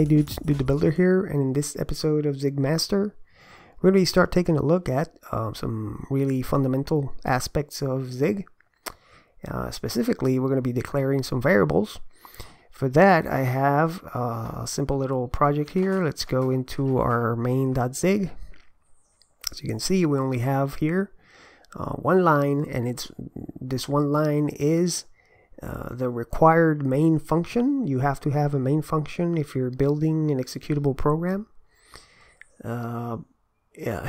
Hey dudes, Dude the Builder here, and in this episode of Zig Master, we're going to start taking a look at some really fundamental aspects of Zig. Specifically, we're going to be declaring some variables. For that, I have a simple little project here. Let's go into our main.zig. As you can see, we only have here one line, and this one line is the required main function. You have to have a main function if you're building an executable program.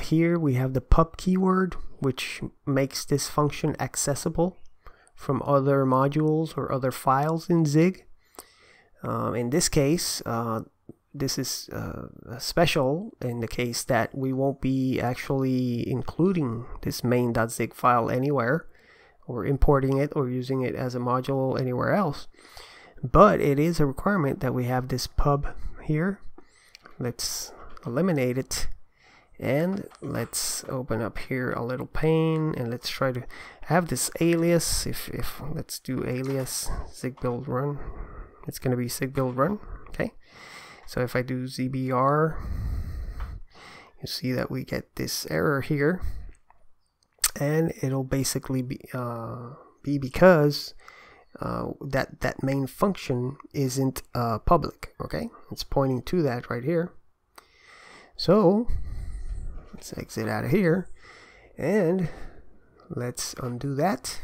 Here we have the pub keyword, which makes this function accessible from other modules or other files in Zig. In this case, this is special in the case that we won't be actually including this main.zig file anywhere, or importing it or using it as a module anywhere else. But it is a requirement that we have this pub here. Let's eliminate it, and let's open up here a little pane, and let's try to have this alias. If let's do alias zig build run, it's going to be zig build run. Okay, so if I do zbr, you see that we get this error here. And it'll basically be because that main function isn't public. Okay, it's pointing to that right here. So let's exit out of here and let's undo that.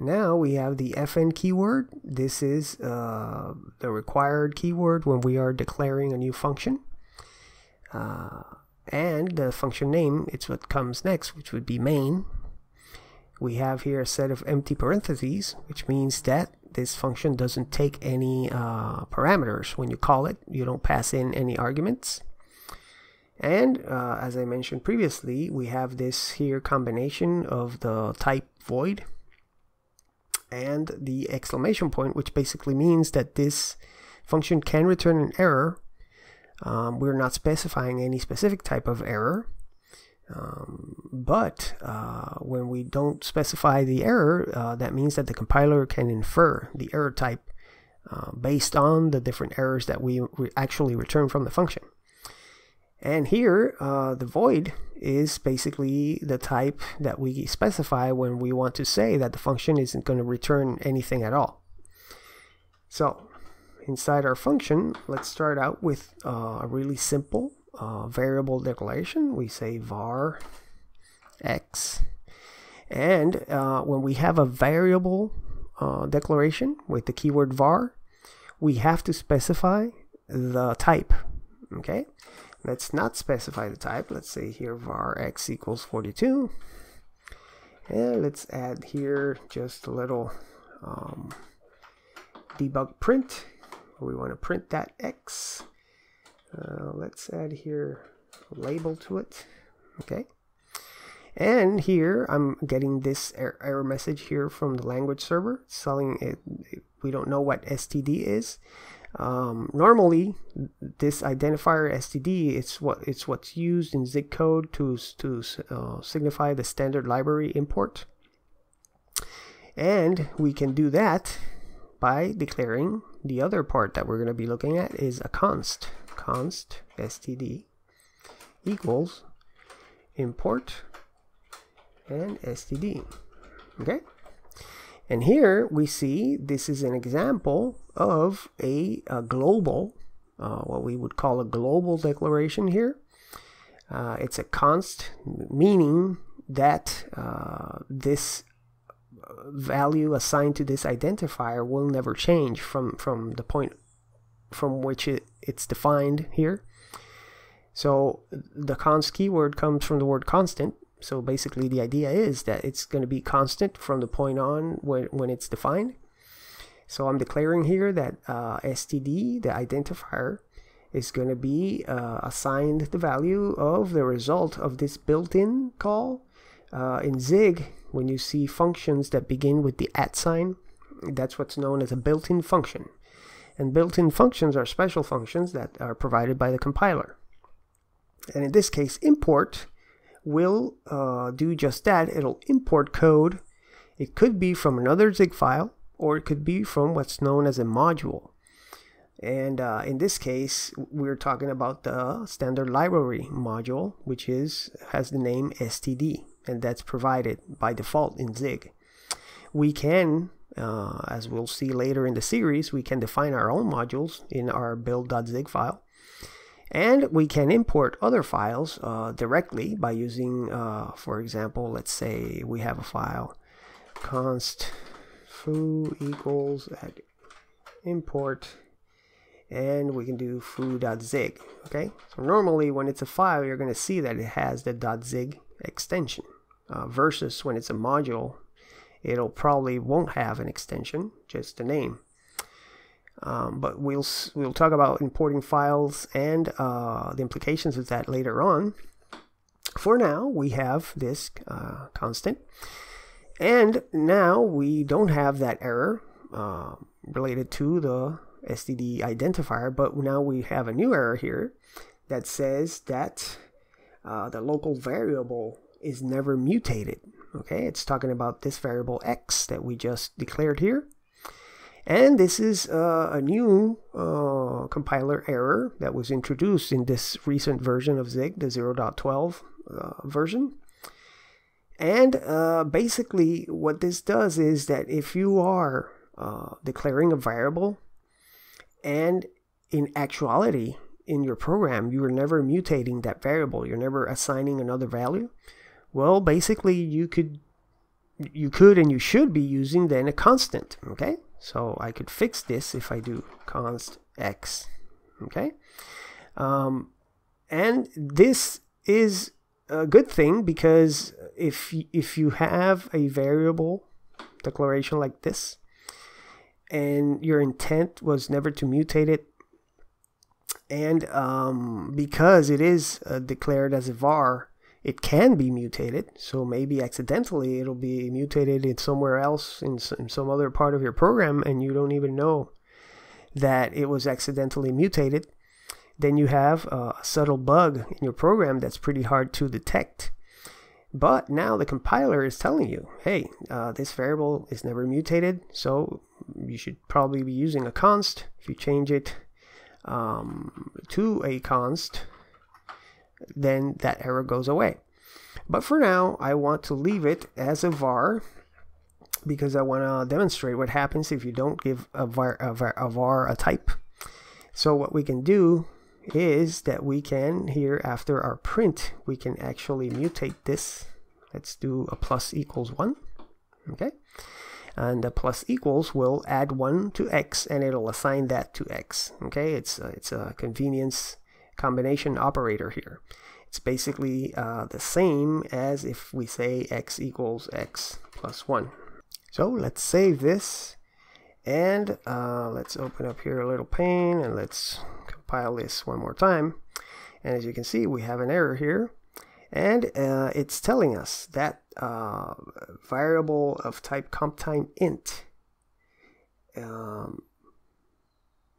Now we have the fn keyword. This is the required keyword when we are declaring a new function. And the function name, it's what comes next, which would be main. We have here a set of empty parentheses, which means that this function doesn't take any parameters. When you call it, you don't pass in any arguments. And as I mentioned previously, we have this here combination of the type void and the exclamation point, which basically means that this function can return an error. We're not specifying any specific type of error, but when we don't specify the error, that means that the compiler can infer the error type based on the different errors that we actually return from the function. And here, the void is basically the type that we specify when we want to say that the function isn't going to return anything at all. So inside our function, let's start out with a really simple variable declaration. We say var x, and when we have a variable declaration with the keyword var, we have to specify the type. Okay, let's not specify the type. Let's say here var x equals 42, and let's add here just a little debug print. We want to print that x. Let's add here a label to it. Okay, and here I'm getting this error message here from the language server. It's telling it we don't know what std is. Normally this identifier std, it's what's used in Zig code to signify the standard library import, and we can do that by declaring the other part that we're going to be looking at is a const std equals import and std. Okay, and here we see this is an example of a global, what we would call a global declaration here. It's a const, meaning that this value assigned to this identifier will never change from the point from which it's defined here. So the const keyword comes from the word constant. So basically the idea is that it's going to be constant from the point on when it's defined. So I'm declaring here that std, the identifier, is going to be assigned the value of the result of this built-in call. In Zig, when you see functions that begin with the @ sign, that's what's known as a built-in function. And built-in functions are special functions that are provided by the compiler. And in this case, import will do just that. It'll import code. It could be from another Zig file, or it could be from what's known as a module. And in this case, we're talking about the standard library module, which has the name std, and that's provided by default in Zig. We can, as we'll see later in the series, we can define our own modules in our build.zig file. And we can import other files directly by using, for example, let's say we have a file const foo equals at import, and we can do foo.zig. Okay, so normally when it's a file, you're going to see that it has the .zig extension, versus when it's a module, it'll probably won't have an extension, just the name. But we'll talk about importing files and the implications of that later on. For now, we have this constant, and now we don't have that error related to the std identifier, but now we have a new error here that says that the local variable is never mutated. Okay, it's talking about this variable x that we just declared here. And this is a new compiler error that was introduced in this recent version of Zig, the 0.12 version. And basically what this does is that if you are declaring a variable, and in actuality in your program you are never mutating that variable, you're never assigning another value, well, basically you could and you should be using then a constant. Okay, so I could fix this if I do const x. Okay, and this is a good thing, because if you have a variable declaration like this and your intent was never to mutate it, and because it is declared as a var, it can be mutated. So maybe accidentally it'll be mutated in somewhere else in some other part of your program, and you don't even know that it was accidentally mutated. Then you have a subtle bug in your program that's pretty hard to detect. But now the compiler is telling you, hey, this variable is never mutated, so you should probably be using a const. If you change it to a const, then that error goes away. But for now, I want to leave it as a var, because I want to demonstrate what happens if you don't give a var a type. So what we can do is that we can, here after our print, we can actually mutate this. Let's do a plus equals 1. Okay, and the plus equals will add 1 to x, and it'll assign that to x. Okay, it's a convenience combination operator here. It's basically the same as if we say x equals x plus 1. So let's save this, and let's open up here a little pane, and let's compile this one more time. And as you can see, we have an error here, and it's telling us that variable of type comptime int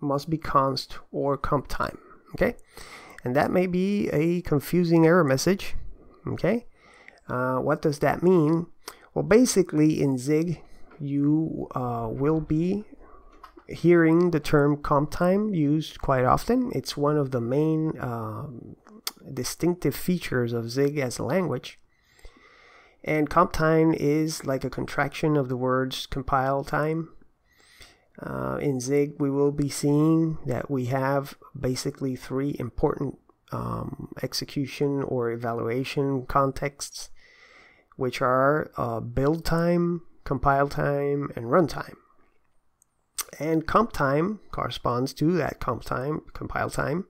must be const or comptime. Okay, and that may be a confusing error message. Okay, what does that mean? Well, basically in Zig you will be hearing the term comptime used quite often. It's one of the main distinctive features of Zig as a language. And comptime is like a contraction of the words compile time. In Zig, we will be seeing that we have basically 3 important execution or evaluation contexts, which are build time, compile time, and runtime. And comp time corresponds to that comp time, compile time.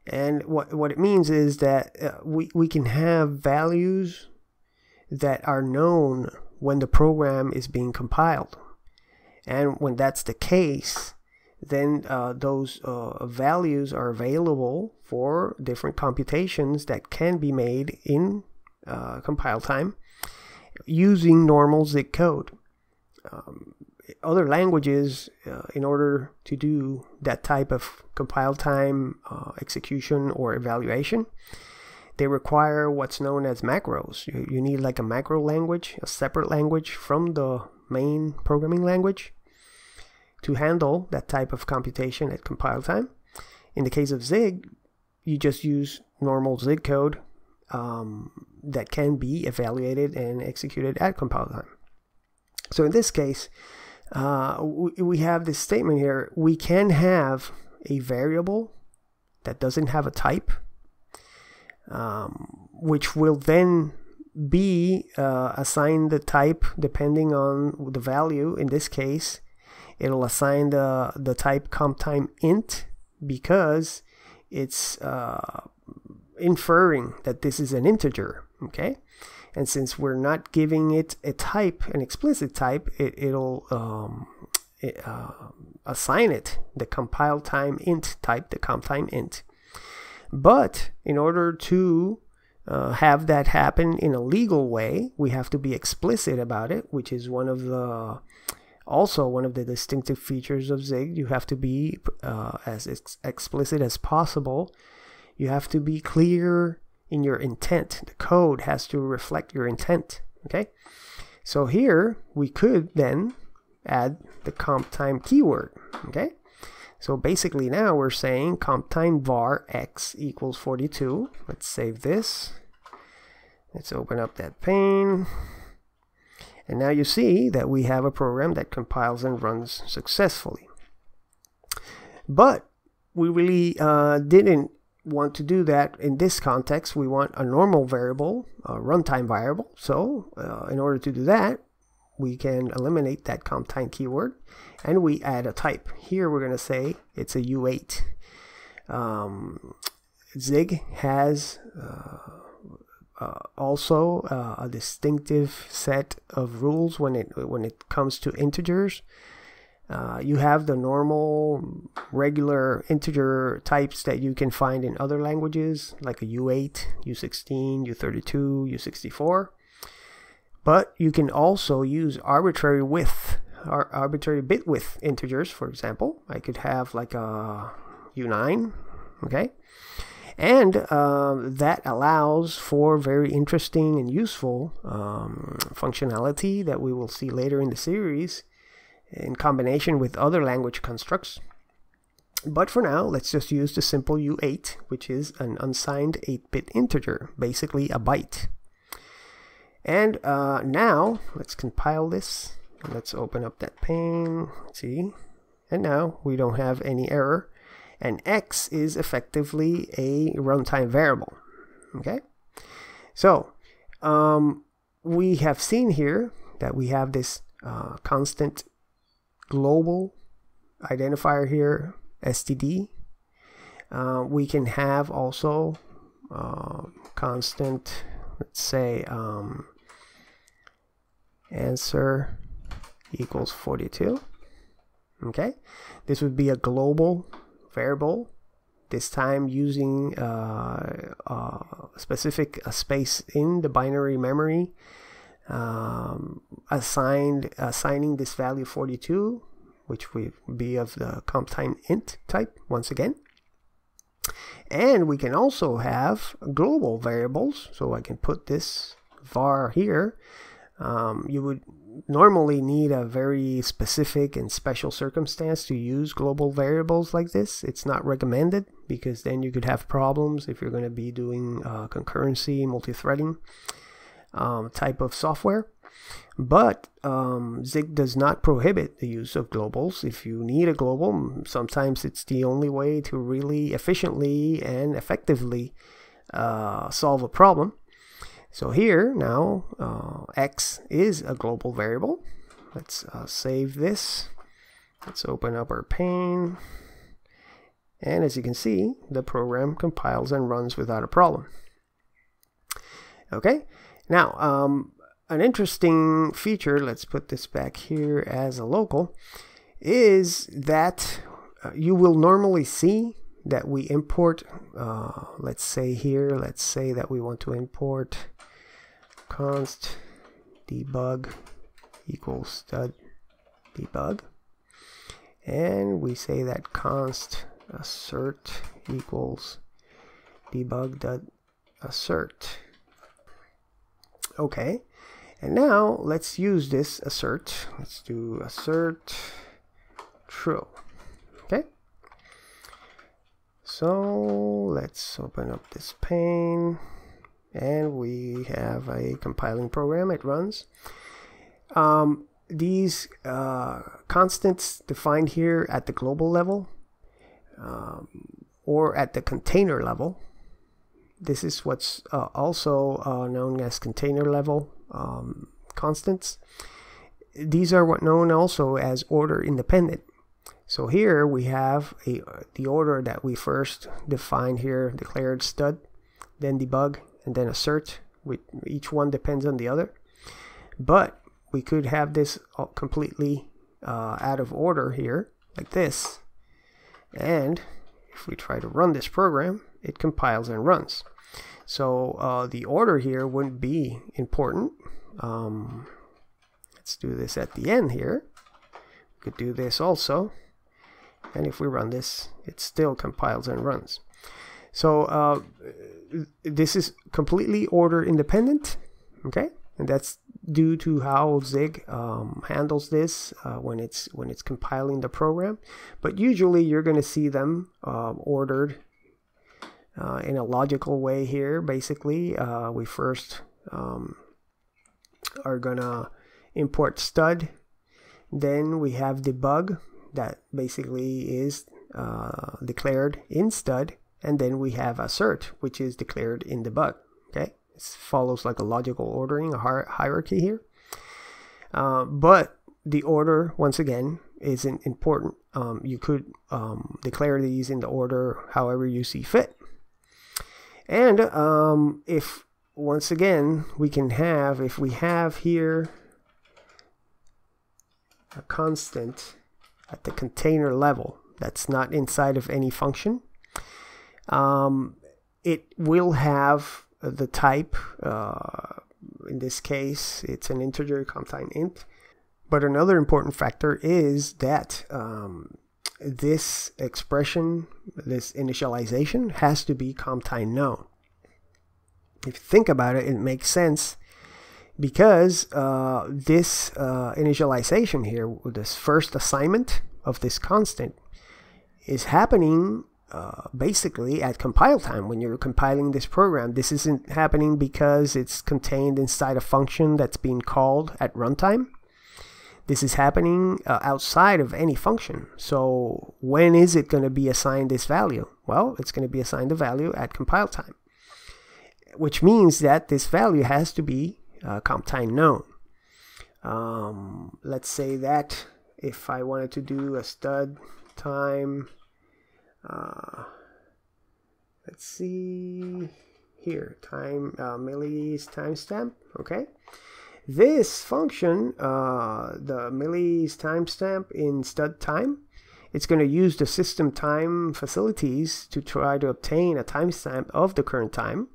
And what it means is that we can have values that are known when the program is being compiled. And when that's the case, then those values are available for different computations that can be made in compile time using normal Zig code. Other languages, in order to do that type of compile time execution or evaluation, they require what's known as macros. You need like a macro language, a separate language from the main programming language. to handle that type of computation at compile time. In the case of Zig, you just use normal Zig code that can be evaluated and executed at compile time. So in this case, we have this statement here. We can have a variable that doesn't have a type, which will then be assigned the type depending on the value. In this case, it'll assign the type comptime int because it's inferring that this is an integer, okay? And since we're not giving it a type, an explicit type, it'll assign it the compile time int type, the comptime int. But in order to have that happen in a legal way, we have to be explicit about it, which is also one of the distinctive features of Zig. You have to be as explicit as possible. You have to be clear in your intent. The code has to reflect your intent, okay? So here we could then add the comptime keyword, okay? So basically now we're saying comptime var x equals 42. Let's save this. Let's open up that pane. And now you see that we have a program that compiles and runs successfully. But we really didn't want to do that in this context. We want a normal variable, a runtime variable. So in order to do that, we can eliminate that comptime keyword and we add a type. Here we're going to say it's a U8. Zig has also a distinctive set of rules when it comes to integers. You have the normal regular integer types that you can find in other languages, like a U8, U16, U32, U64. But you can also use arbitrary bit width integers. For example, I could have like a U9, okay? And that allows for very interesting and useful functionality that we will see later in the series in combination with other language constructs. But for now, let's just use the simple U8, which is an unsigned 8-bit integer, basically a byte. And now, let's compile this. Let's open up that pane, see? And now we don't have any error. And x is effectively a runtime variable, okay? So, we have seen here that we have this constant global identifier here, std. We can have also constant, let's say, answer equals 42. Okay, this would be a global variable, this time using specific space in the binary memory, assigning this value 42, which would be of the comptime int type once again. And we can also have global variables, so I can put this var here. You would normally need a very specific and special circumstance to use global variables like this. It's not recommended because then you could have problems if you're going to be doing concurrency, multi-threading type of software. But Zig does not prohibit the use of globals. If you need a global, sometimes it's the only way to really efficiently and effectively solve a problem. So here now x is a global variable. Let's save this. Let's open up our pane. And as you can see, the program compiles and runs without a problem. Okay, now an interesting feature, let's put this back here as a local, is that you will normally see that we import, let's say here, let's say that we want to import const debug equals stud debug, and we say that const assert equals debug.assert. Okay, and now let's use this assert. Let's do assert true. Okay. So let's open up this pane, and we have a compiling program. It runs. These constants defined here at the global level or at the container level. This is what's also known as container level constants. These are what known also as order independent. So here we have the order that we first defined here, declared stud, then debug, and then assert. Each one depends on the other. But we could have this completely out of order here, like this. And if we try to run this program, it compiles and runs. So the order here wouldn't be important. Let's do this at the end here. We could do this also. And if we run this, it still compiles and runs. So this is completely order independent. Okay, and that's due to how Zig handles this when it's compiling the program. But usually you're going to see them ordered in a logical way here. Basically, we first are gonna import stud, then we have debug that basically is declared in stud, and then we have assert, which is declared in debug. Okay, it follows like a logical ordering, a hierarchy here. But the order, once again, isn't important. You could declare these in the order however you see fit. And if once again we can have, if we have here a constant at the container level that's not inside of any function, it will have the type, in this case it's an integer, const int. But another important factor is that this expression, this initialization, has to be const known. If you think about it, it makes sense, because this initialization here, this first assignment of this constant, is happening basically at compile time. When you're compiling this program, this isn't happening because it's contained inside a function that's being called at runtime. This is happening outside of any function. So when is it going to be assigned this value? Well, it's going to be assigned the value at compile time, which means that this value has to be const known. Let's say that if I wanted to do a stud time, let's see here, time millis timestamp. Okay, this function, the millis timestamp in stud time, it's going to use the system time facilities to try to obtain a timestamp of the current time.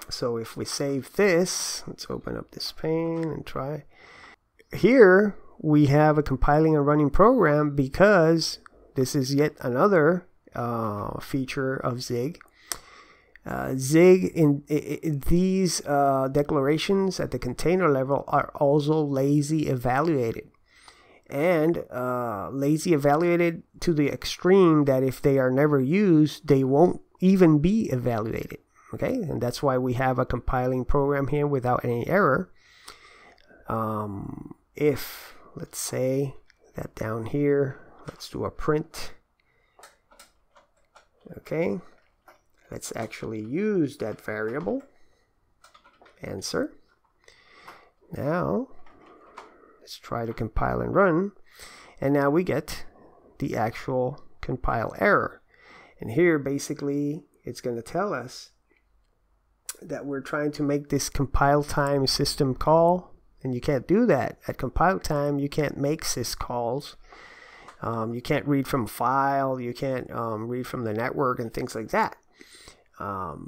So if we save this, let's open up this pane and try. Here we have a compiling and running program, because this is yet another feature of Zig. Zig, in these declarations at the container level are also lazy evaluated. And lazy evaluated to the extreme that if they are never used, they won't even be evaluated. Okay, and that's why we have a compiling program here without any error. If, let's say that down here, let's do a print. Okay, let's actually use that variable answer. Now let's try to compile and run, and now we get the actual compile error. And here basically it's going to tell us that we're trying to make this compile time system call, and you can't do that. At compile time you can't make sys calls. You can't read from a file, you can't read from the network and things like that,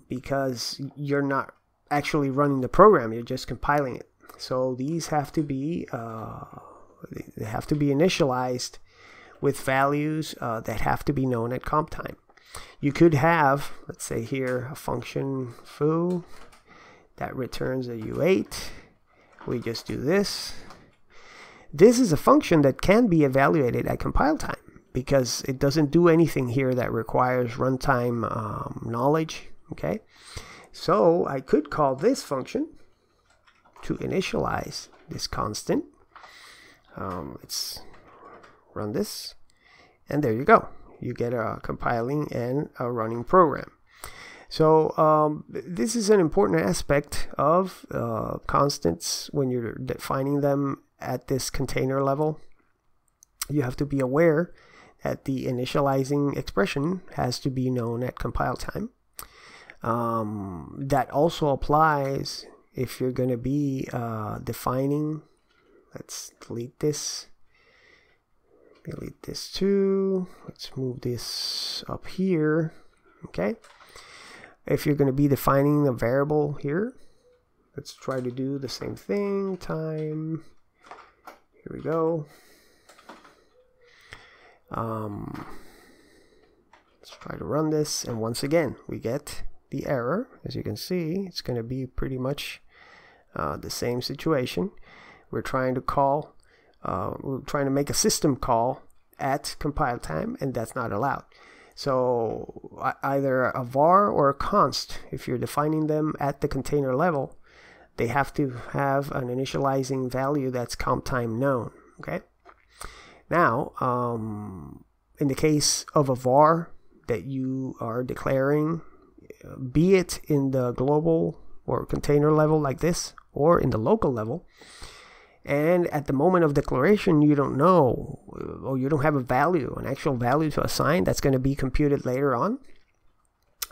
because you're not actually running the program, you're just compiling it. So these have to be they have to be initialized with values that have to be known at comp time. You could have, let's say here, a function foo that returns a U8. We just do this. This is a function that can be evaluated at compile time because it doesn't do anything here that requires runtime knowledge. Okay, so I could call this function to initialize this constant. Let's run this, and there you go. You get a compiling and a running program. So this is an important aspect of constants when you're defining them at this container level. You have to be aware that the initializing expression has to be known at compile time. That also applies if you're going to be defining. Let's delete this. Delete this too. Let's move this up here. Okay. If you're going to be defining a variable here, let's try to do the same thing. Time. Here we go. Let's try to run this, and once again we get the error. As you can see, it's going to be pretty much the same situation. We're trying to call, we're trying to make a system call at compile time, and that's not allowed. So either a var or a const, if you're defining them at the container level, they have to have an initializing value that's comp time known. Okay. Now, in the case of a var that you are declaring, be it in the global or container level like this, or in the local level, and at the moment of declaration you don't know, or you don't have a value, an actual value to assign that's going to be computed later on,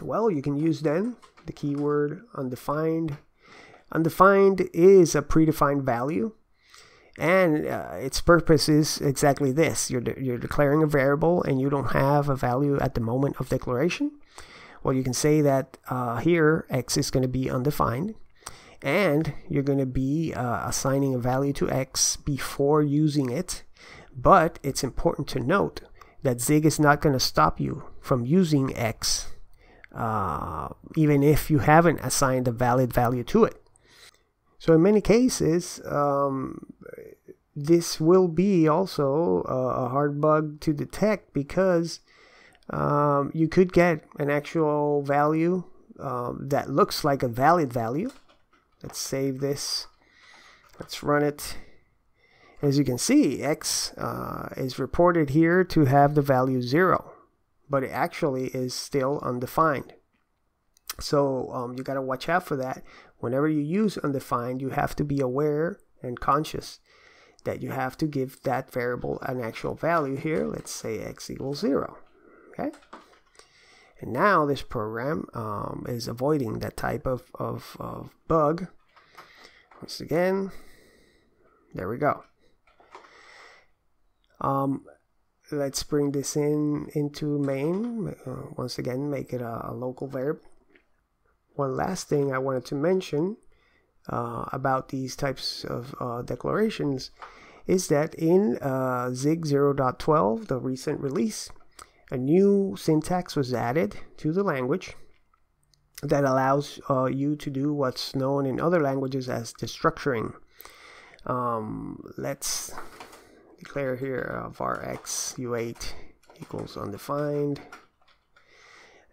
well, you can use then the keyword undefined. Undefined is a predefined value, and its purpose is exactly this. You're declaring a variable and you don't have a value at the moment of declaration. Well, you can say that here x is going to be undefined, and you're going to be assigning a value to x before using it. But it's important to note that Zig is not going to stop you from using x even if you haven't assigned a valid value to it. So in many cases, this will be also a hard bug to detect, because you could get an actual value that looks like a valid value. Let's save this. Let's run it. As you can see, x is reported here to have the value 0, but it actually is still undefined. So you got to watch out for that. Whenever you use undefined, you have to be aware and conscious that you have to give that variable an actual value here. Let's say x equals 0. Okay. And now this program is avoiding that type of bug. Once again, there we go. Let's bring this into main. Once again, make it a local variable. One last thing I wanted to mention about these types of declarations is that in Zig 0.12, the recent release, a new syntax was added to the language that allows you to do what's known in other languages as destructuring. Let's declare here var x u8 equals undefined,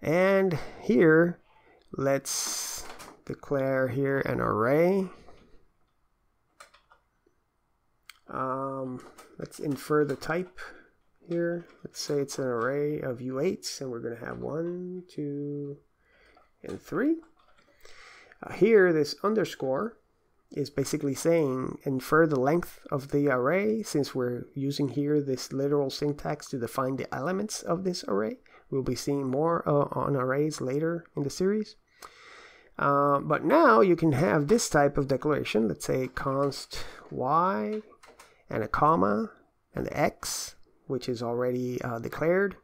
and here let's declare here an array. Let's infer the type here. Let's say it's an array of u8s, and we're going to have 1, 2, and 3. Here, this underscore is basically saying infer the length of the array, since we're using here this literal syntax to define the elements of this array. We'll be seeing more on arrays later in the series. But now you can have this type of declaration. Let's say const y and a comma and the x, which is already declared,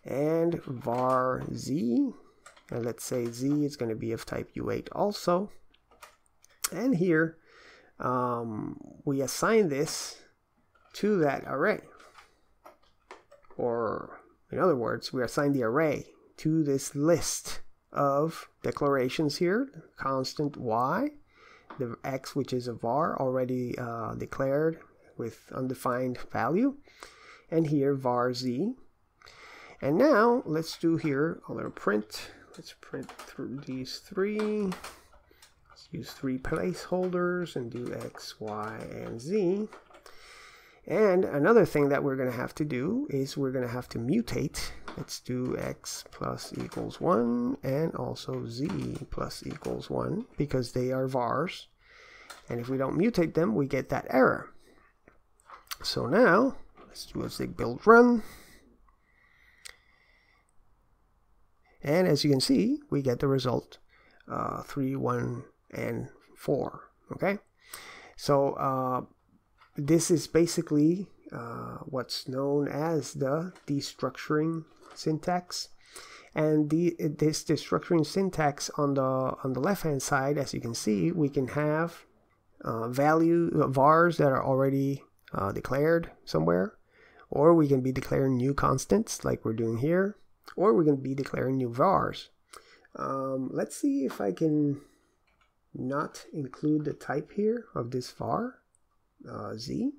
and var z, and let's say z is going to be of type u8 also. And here we assign this to that array, or in other words, we assign the array to this list of declarations here. Constant y, the x, which is a var already declared, with undefined value, and here var z. And now let's do here a little print. Let's print through these three. Let's use 3 placeholders and do x, y, and z. And another thing that we're going to have to do is we're going to have to mutate. Let's do x plus equals 1 and also z plus equals 1 because they are vars. And if we don't mutate them, we get that error. So now let's do a zig build run. And as you can see, we get the result 3, 1, and 4. Okay, so this is basically what's known as the destructuring syntax. And this destructuring syntax on the left hand side, as you can see, we can have vars that are already declared somewhere, or we can be declaring new constants like we're doing here, or we can be declaring new vars. Let's see if I can not include the type here of this var, z.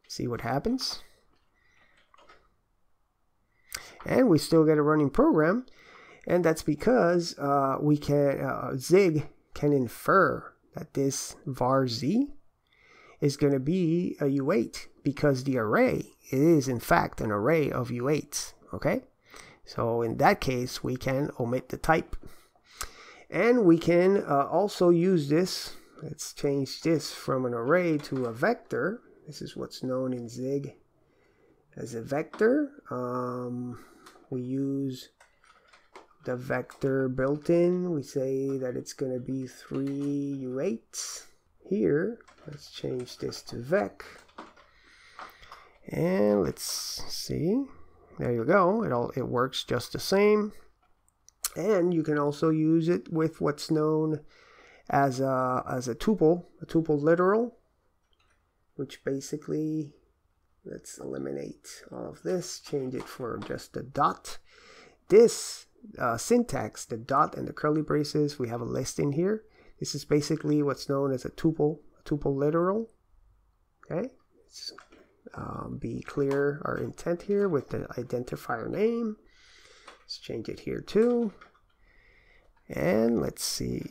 See what happens. And we still get a running program, and that's because we can Zig can infer that this var z is going to be a U8 because the array is in fact an array of U8s. Okay, so in that case we can omit the type, and we can also use this. Let's change this from an array to a vector. This is what's known in Zig as a vector. We use the vector built in. We say that it's going to be 3 U8s. Here, let's change this to vec. And let's see. There you go. It works just the same. And you can also use it with what's known as a tuple literal, which basically, let's eliminate all of this, change it for just the dot. This syntax, the dot and the curly braces, we have a list in here. This is basically what's known as a tuple literal. Okay, let's be clear our intent here with the identifier name. Let's change it here too. And let's see.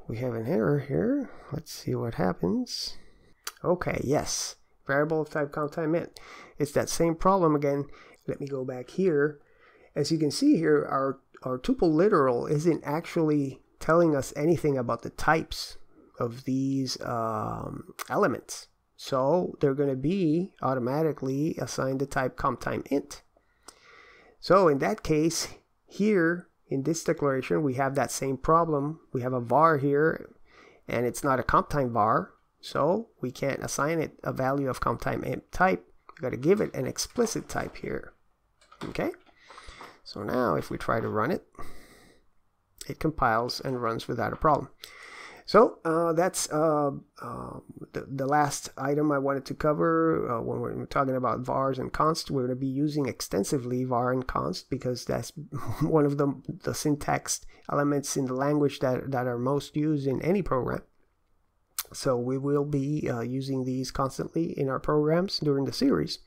We have an error here. Let's see what happens. Okay, yes. Variable of type count time int. It's that same problem again. Let me go back here. As you can see here, our tuple literal isn't actually telling us anything about the types of these elements. So they're going to be automatically assigned the type count time int. So in that case, here in this declaration, we have that same problem. We have a var here, and it's not a comp time var, so we can't assign it a value of comp time int type. We've got to give it an explicit type here. Okay, so now if we try to run it, it compiles and runs without a problem. So that's the last item I wanted to cover when we're talking about vars and const. We're going to be using extensively var and const because that's one of the syntax elements in the language that are most used in any program. So we will be using these constantly in our programs during the series.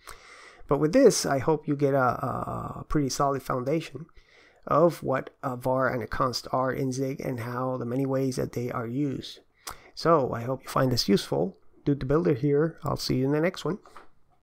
But with this, I hope you get a pretty solid foundation of what a var and a const are in Zig and how the many ways that they are used. So I hope you find this useful. Do the builder here. I'll see you in the next one.